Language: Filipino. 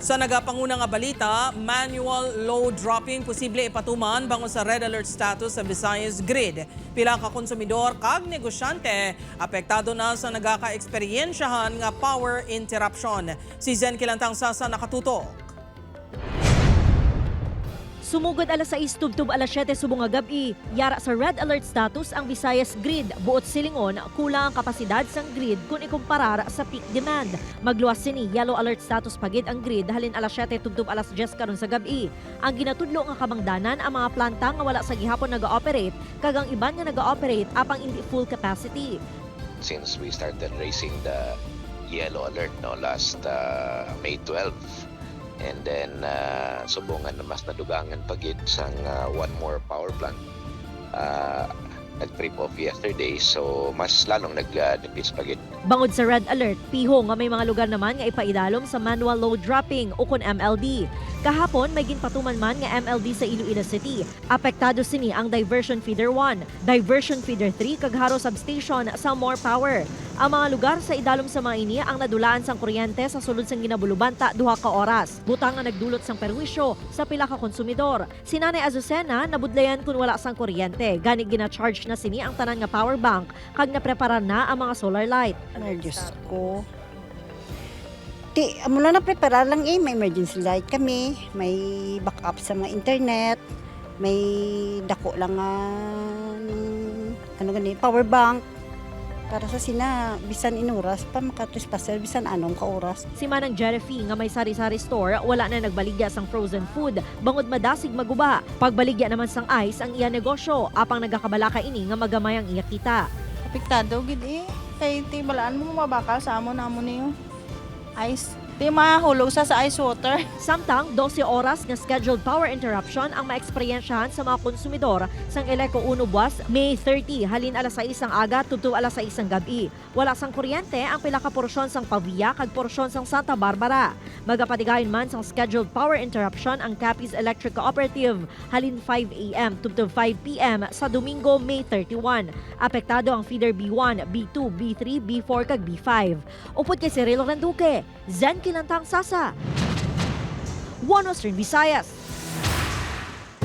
Sa nagapanguna nga balita, manual load dropping posible ipatuman bango sa red alert status sa Visayas Grid. Pila ka konsumidor kag negosyante apektado na sa nagaka-eksperyensyahan nga power interruption. Si Zen Kilantang Sasa nakatutok. Sumugod alas 6 tubtub alas 7 subong nga gabi, yara sa red alert status ang Visayas Grid. Buot silingon, kulang ang kapasidad sang grid kung ikumparar sa peak demand. Magluwas sini yellow alert status pagid ang grid halin alas 7 tubtub alas 10 karon sa gabi. Ang ginatudlo nga kabangdanan ang mga planta nga wala sa gihapon naga-operate kag ang iban nga naga-operate apang hindi full capacity. Since we started raising the yellow alert last May 12, and then subungan na mas nadugangan pagid sang one more power plant nag-trip off yesterday, so mas lalong nag-nipis pagid. Bangod sa red alert, piho nga may mga lugar naman nga ipaidalom sa manual load dropping o kun MLD. Kahapon may ginpatuman man nga MLD sa Iloilo City. Apektado sini ang Diversion Feeder 1, Diversion Feeder 3 kag Haro Substation sa More Power. Ang mga lugar sa idalom sa mga ini ang nadulaan sang kuryente sa sulod sang ginabulubanta 2 ka oras. Butang nga nagdulot sang perwisyo sa pila ka konsumidor. Si Nanay Azucena nabudlayan kun wala sang kuryente. Gani gina-charge na sini ang tanan nga power bank kag naprepara na ang mga solar light. Ay, Diyos ko. Mula na prepare lang may emergency light kami, may backup sa mga internet, may dako lang power bank. Para sa sina, bisan inuras pa makatrespassel, bisan anong kaoras. Si Manang Jeremy nga may sari-sari store, wala na nagbaligya sang frozen food, bangod madasig maguba. Pagbaligya naman sang ice ang iya negosyo, apang nagakabalaka ini nga magamay ang iya kita. Apektado gid kay balaan mo mabakal sa amon niyo. Ice. Di mahulog sa ice water. Samtang 12 oras nga scheduled power interruption ang maeksperiensyahan sa mga konsumidor sang Eleco 1 buwas May 30 halin alas 6 ang aga tubtub alas 6 ang gabi. Wala sang kuryente ang pila ka porsyon sang Pavia kag porsyon sang Santa Barbara. Magapatigayon man sang scheduled power interruption ang Capiz Electric Cooperative halin 5 AM tubtub 5 PM sa Domingo May 31. Apektado ang feeder B1, B2, B3, B4 kag B5. Upod kay Cirilo Randuque, Zen Kilantang Sasa, One Western Visayas.